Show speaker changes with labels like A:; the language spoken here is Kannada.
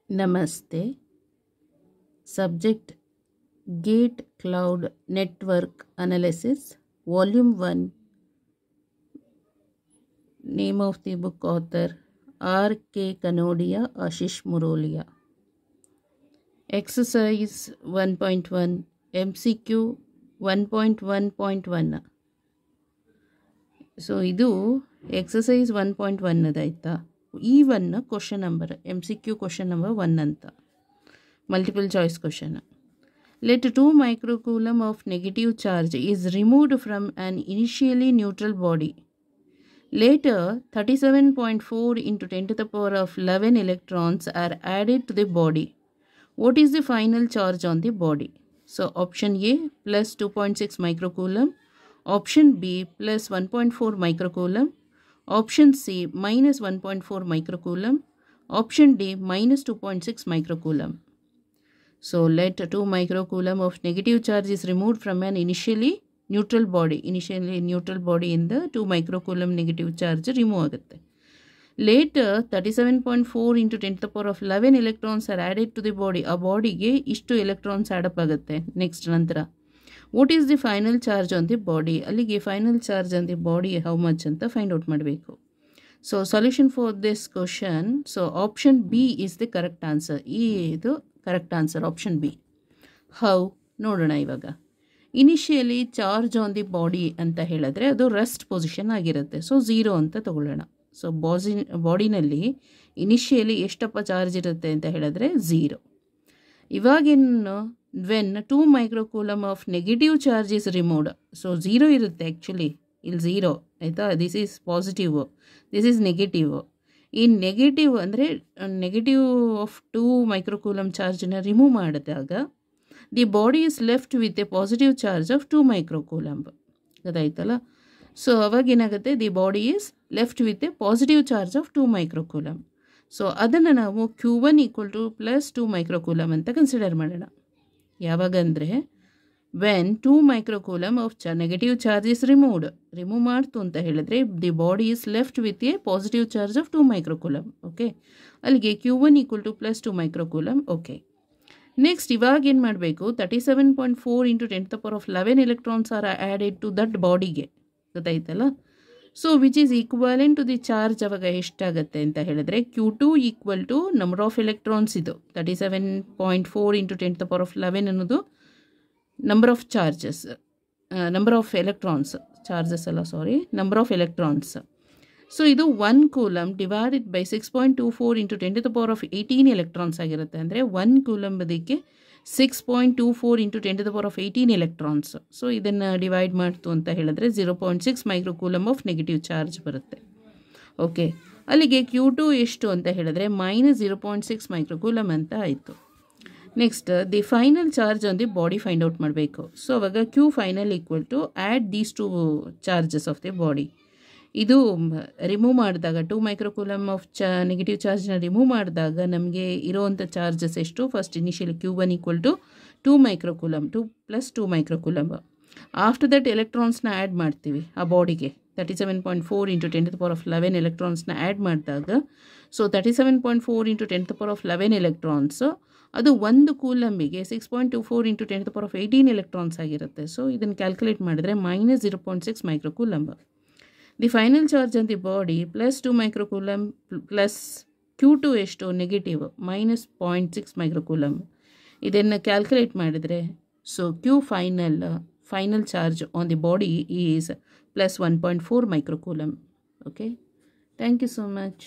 A: Namaste. Subject Gate Cloud Network Analysis, Volume 1. Name of the book author R. K. Kanodia, Ashish Murolia. Exercise 1.1 MCQ 1.1.1. So, ಇದು exercise 1.1 ಅದಾಯ್ತಾ ಈ one question number MCQ question number 1 ಅಂತ multiple choice question. Let 2 microcoulomb of negative charge is removed from an initially neutral body. Later, 37.4 into 10 to the power of 11 electrons are added to the body. What is the final charge on the body? So, option A plus 2.6 microcoulomb, option B plus 1.4 microcoulomb, option C minus 1.4 microcoulomb, option D minus 2.6 microcoulomb. So, let 2 microcoulomb of negative charge is removed from an initially neutral body. Initially neutral body in the 2 microcoulomb negative charge remove ಆಗುತ್ತೆ. Later, 37.4 into 10 to the power of 11 electrons are added to the body. ಆ ಬಾಡಿಗೆ ಇಷ್ಟು ಎಲೆಕ್ಟ್ರಾನ್ಸ್ ಆಡಪ್ ಆಗುತ್ತೆ ನೆಕ್ಸ್ಟ್ ನಂತರ. What is the final charge on the body? ಅಲ್ಲಿಗೆ final charge on the body how much ಅಂತ ಫೈಂಡ್ ಔಟ್ ಮಾಡಬೇಕು. So, solution for this question. So, option B is the correct answer. ಇದು correct answer option B. How ನೋಡೋಣ ಇವಾಗ. Initially charge on the body ಅಂತ ಹೇಳಿದ್ರೆ ಅದು ರೆಸ್ಟ್ ಪೊಸಿಷನ್ ಆಗಿರುತ್ತೆ. ಸೊ 0 ಅಂತ ತಗೊಳ್ಳೋಣ. ಸೊ ಬಾಡಿನಲ್ಲಿ ಇನಿಷಿಯಲಿ ಎಷ್ಟಪ್ಪ ಚಾರ್ಜ್ ಇರುತ್ತೆ ಅಂತ ಹೇಳಿದ್ರೆ 0. ಇವಾಗಿನ್ನು when 2 microcoulomb of negative charge is removed. So 0 ಇರುತ್ತೆ ಆ್ಯಕ್ಚುಲಿ ಇಲ್ಲಿ 0 ಆಯಿತಾ. This is positive, this is negative. ಈ ನೆಗೆಟಿವ್ ಅಂದರೆ ನೆಗೆಟಿವ್ ಆಫ್ 2 ಮೈಕ್ರೋಕೂಲಮ್ ಚಾರ್ಜನ್ನ ರಿಮೂವ್ ಮಾಡಿದಾಗ the body is left with a positive charge of 2 microcoulomb. ಗೊತ್ತಾಯ್ತಲ್ಲ. ಸೊ ಅವಾಗೇನಾಗುತ್ತೆ, the body is left with a positive charge of 2 microcoulomb. So ಅದನ್ನು ನಾವು Q1 equal to plus 2 microcoulomb ಅಂತ ಕನ್ಸಿಡರ್ ಮಾಡೋಣ. ಯಾವಾಗಂದರೆ when 2 microcoulomb of negative charge is remove ಮಾಡ್ತು ಅಂತ ಹೇಳಿದ್ರೆ the body is left with a positive charge of 2 microcoulomb. Okay, ಅಲ್ಲಿಗೆ Q1 equal to plus 2 microcoulomb. Okay, next ಇವಾಗ ಏನು ಮಾಡಬೇಕು, 37.4 into 10 to the power of 11 electrons are added to that ಬಾಡಿಗೆ. ಗೊತ್ತಾಯ್ತಲ್ಲ. So which is equivalent to the charge. ಅವಾಗ ಎಷ್ಟಾಗುತ್ತೆ ಅಂತ ಹೇಳಿದ್ರೆ Q2 equal to number of electrons. ಇದು 37.4 into 10 to the power of 11 ಅನ್ನೋದು number of charges, number of electrons, charges ಅಲ್ಲ sorry, number of electrons. So ಇದು 1 coulomb divided by 6.24 into 10 to the power of 18 electrons ಆಗಿರುತ್ತೆ. ಅಂದರೆ 1 ಕೂಲಮ್ ಅದಕ್ಕೆ 6.24 into 10 to the power of 18 electrons. So ಇದನ್ನು ಡಿವೈಡ್ ಮಾಡ್ತು ಅಂತ ಹೇಳಿದ್ರೆ 0.6 ಮೈಕ್ರೋಕೂಲಮ್ ಆಫ್ ನೆಗೆಟಿವ್ ಚಾರ್ಜ್ ಬರುತ್ತೆ. ಓಕೆ, ಅಲ್ಲಿಗೆ Q2 ಎಷ್ಟು ಅಂತ ಹೇಳಿದ್ರೆ ಮೈನಸ್ 0.6 ಮೈಕ್ರೋಕೂಲಮ್ ಅಂತ ಆಯಿತು. Next the final charge on the body find out ಮಾಡಬೇಕು. ಸೊ ಅವಾಗ Q final equal to add these 2 charges of the body. ಇದು ರಿಮೂವ್ ಮಾಡಿದಾಗ 2 ಮೈಕ್ರೋಕೂಲಮ್ ಆಫ್ ನೆಗೆಟಿವ್ ಚಾರ್ಜ್ನ ರಿಮೂವ್ ಮಾಡಿದಾಗ ನಮಗೆ ಇರೋವಂಥ ಚಾರ್ಜಸ್ ಎಷ್ಟು, first initially Q1 equal to 2 microcoulomb, 2 plus 2 microcoulomb. After that ಎಲೆಕ್ಟ್ರಾನ್ಸ್ನ ಆ್ಯಡ್ ಮಾಡ್ತೀವಿ ಆ ಬಾಡಿಗೆ. 37.4 into 10 to the power of 11 ಎಲೆಕ್ಟ್ರಾನ್ಸ್ನ ಆ್ಯಡ್ ಮಾಡಿದಾಗ so 37.4 into 10 to the power of 11 electrons ಅದು 1 ಕೂಲಂಬಿಗೆ 6.24 into 10 to the power of 18 electrons ಆಗಿರುತ್ತೆ. ಸೊ ಇದನ್ನು ಕ್ಯಾಲ್ಕುಲೇಟ್ ಮಾಡಿದ್ರೆ minus 0.6 microcoulomb. The final charge on the body plus 2 microcoulomb plus Q2 ಎಷ್ಟು ನೆಗೆಟಿವ್ ಮೈನಸ್ 0.6 ಮೈಕ್ರೋಕೂಲಮ್. ಇದನ್ನು ಕ್ಯಾಲ್ಕುಲೇಟ್ ಮಾಡಿದರೆ so Q final charge on the body is plus 1.4 microcoulomb. Okay, thank you so much.